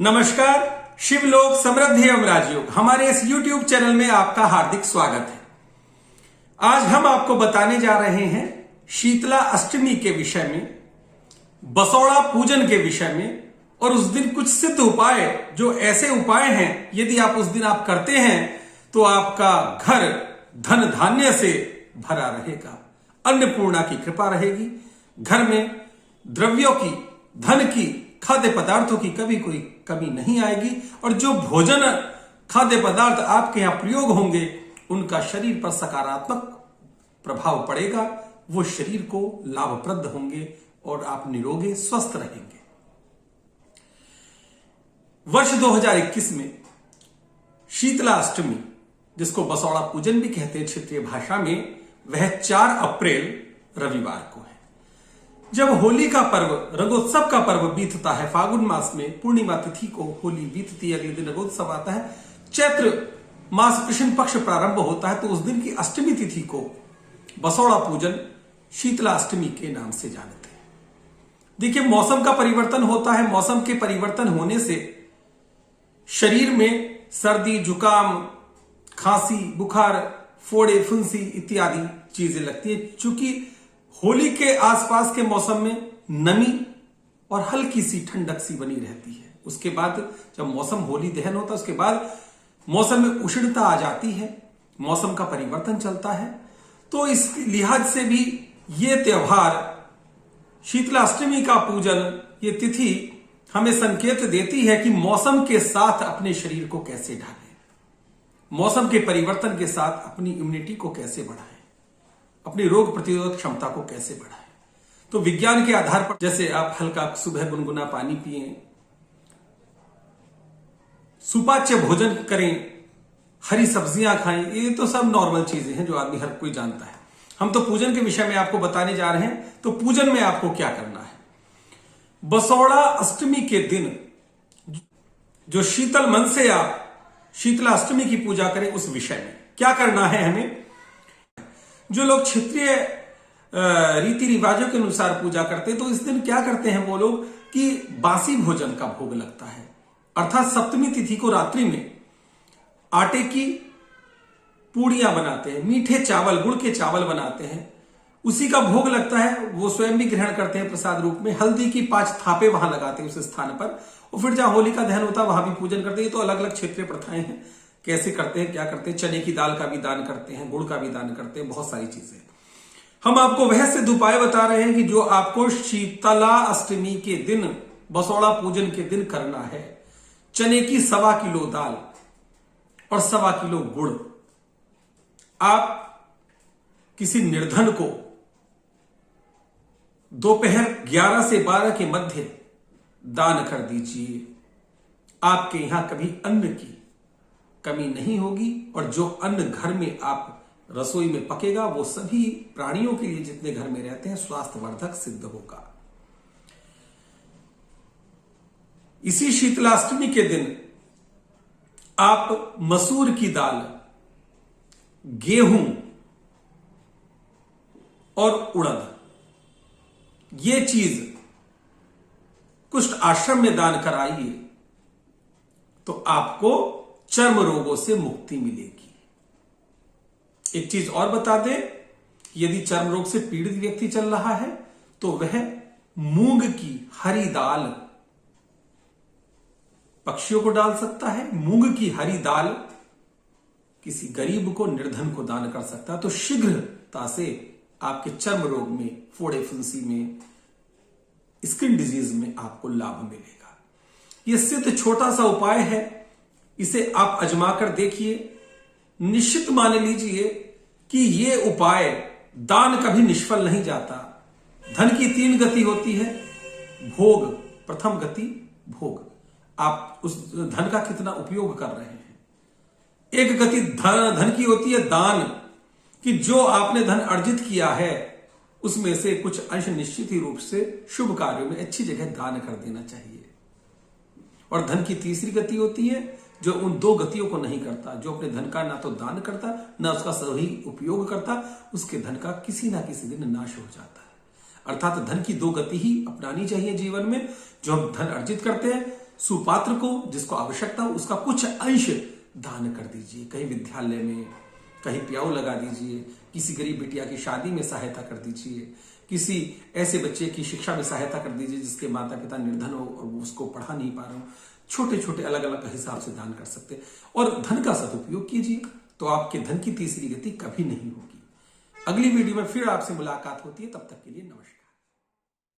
नमस्कार, शिवलोक समृद्धि एवं राजयोग हमारे इस YouTube चैनल में आपका हार्दिक स्वागत है। आज हम आपको बताने जा रहे हैं शीतला अष्टमी के विषय में, बसौड़ा पूजन के विषय में और उस दिन कुछ सिद्ध उपाय, जो ऐसे उपाय हैं यदि आप उस दिन आप करते हैं तो आपका घर धन धान्य से भरा रहेगा, अन्नपूर्णा की कृपा रहेगी, घर में द्रव्यों की, धन की, खाद्य पदार्थों की कभी कोई कमी नहीं आएगी और जो भोजन खाद्य पदार्थ आपके यहां प्रयोग होंगे उनका शरीर पर सकारात्मक प्रभाव पड़ेगा, वो शरीर को लाभप्रद होंगे और आप निरोगी स्वस्थ रहेंगे। वर्ष 2021 में शीतला अष्टमी, जिसको बसौड़ा पूजन भी कहते हैं क्षेत्रीय भाषा में, वह 4 अप्रैल रविवार को है। जब होली का पर्व, रंगोत्सव का पर्व बीतता है, फागुन मास में पूर्णिमा तिथि को होली बीतती है, अगले दिन रंगोत्सव आता है, चैत्र मास कृष्ण पक्ष प्रारंभ होता है, तो उस दिन की अष्टमी तिथि को बसौड़ा पूजन शीतला अष्टमी के नाम से जानते हैं। देखिए, मौसम का परिवर्तन होता है, मौसम के परिवर्तन होने से शरीर में सर्दी, जुकाम, खांसी, बुखार, फोड़े, फुंसी इत्यादि चीजें लगती है। चूंकि होली के आसपास के मौसम में नमी और हल्की सी ठंडक सी बनी रहती है। उसके बाद जब मौसम होली दहन होता है, उसके बाद मौसम में उष्णता आ जाती है, मौसम का परिवर्तन चलता है। तो इस लिहाज से भी ये त्योहार, शीतला अष्टमी का पूजन, ये तिथि हमें संकेत देती है कि मौसम के साथ अपने शरीर को कैसे ढालें, मौसम के परिवर्तन के साथ अपनी इम्यूनिटी को कैसे बढ़ाएं, अपनी रोग प्रतिरोधक क्षमता को कैसे बढ़ाएं। तो विज्ञान के आधार पर, जैसे आप हल्का सुबह गुनगुना पानी पिएं, सुपाच्य भोजन करें, हरी सब्जियां खाएं, ये तो सब नॉर्मल चीजें हैं जो आदमी हर कोई जानता है। हम तो पूजन के विषय में आपको बताने जा रहे हैं। तो पूजन में आपको क्या करना है? बसौड़ा अष्टमी के दिन जो शीतल मन से आप शीतला अष्टमी की पूजा करें, उस विषय में क्या करना है हमें। जो लोग क्षेत्रीय रीति रिवाजों के अनुसार पूजा करते हैं, तो इस दिन क्या करते हैं वो लोग कि बासी भोजन का भोग लगता है, अर्थात सप्तमी तिथि को रात्रि में आटे की पूड़ियां बनाते हैं, मीठे चावल, गुड़ के चावल बनाते हैं, उसी का भोग लगता है। वो स्वयं भी ग्रहण करते हैं प्रसाद रूप में। हल्दी की 5 थापे वहां लगाते हैं उस स्थान पर, और फिर जहां होली का दहन होता है वहां भी पूजन करते हैं। तो अलग अलग क्षेत्रीय प्रथाएं हैं, कैसे करते हैं, क्या करते हैं। चने की दाल का भी दान करते हैं, गुड़ का भी दान करते हैं, बहुत सारी चीजें। हम आपको वह सिद्ध उपाय बता रहे हैं कि जो आपको शीतला अष्टमी के दिन, बसौड़ा पूजन के दिन करना है। चने की 1.25 किलो दाल और 1.25 किलो गुड़ आप किसी निर्धन को दोपहर 11 से 12 के मध्य दान कर दीजिए। आपके यहां कभी अन्न की कमी नहीं होगी और जो अन्न घर में आप रसोई में पकेगा वो सभी प्राणियों के लिए, जितने घर में रहते हैं, स्वास्थ्यवर्धक सिद्ध होगा। इसी शीतलाष्टमी के दिन आप मसूर की दाल, गेहूं और उड़द, ये चीज कुष्ठ आश्रम में दान कराइए तो आपको चर्म रोगों से मुक्ति मिलेगी। एक चीज और बता दें, यदि चर्म रोग से पीड़ित व्यक्ति चल रहा है तो वह मूंग की हरी दाल पक्षियों को डाल सकता है। मूंग की हरी दाल किसी गरीब को, निर्धन को दान कर सकता है। तो शीघ्रता से आपके चर्म रोग में, फोड़े फुंसी में, स्किन डिजीज में आपको लाभ मिलेगा। यह सिद्ध छोटा सा उपाय है, इसे आप आजमा कर देखिए। निश्चित मान लीजिए कि यह उपाय, दान कभी निष्फल नहीं जाता। धन की 3 गति होती है। भोग, प्रथम गति भोग, आप उस धन का कितना उपयोग कर रहे हैं। एक गति धन की होती है दान, कि जो आपने धन अर्जित किया है उसमें से कुछ अंश निश्चित ही रूप से शुभ कार्यों में अच्छी जगह दान कर देना चाहिए। और धन की तीसरी गति होती है जो उन 2 गतियों को नहीं करता, जो अपने धन का ना तो दान करता, ना उसका सही उपयोग करता, उसके धन का किसी ना किसी दिन नाश हो जाता है। अर्थात धन की 2 गति ही अपनानी चाहिए जीवन में। जो हम धन अर्जित करते हैं, सुपात्र को जिसको आवश्यकता हो उसका कुछ अंश दान कर दीजिए। कहीं विद्यालय में, कहीं प्याऊ लगा दीजिए, किसी गरीब बिटिया की शादी में सहायता कर दीजिए, किसी ऐसे बच्चे की शिक्षा में सहायता कर दीजिए जिसके माता पिता निर्धन हो और उसको पढ़ा नहीं पा रहे हो। छोटे छोटे अलग अलग हिसाब से दान कर सकते हैं। और धन का सदुपयोग कीजिए तो आपके धन की तीसरी गति कभी नहीं होगी। अगली वीडियो में फिर आपसे मुलाकात होती है, तब तक के लिए नमस्कार।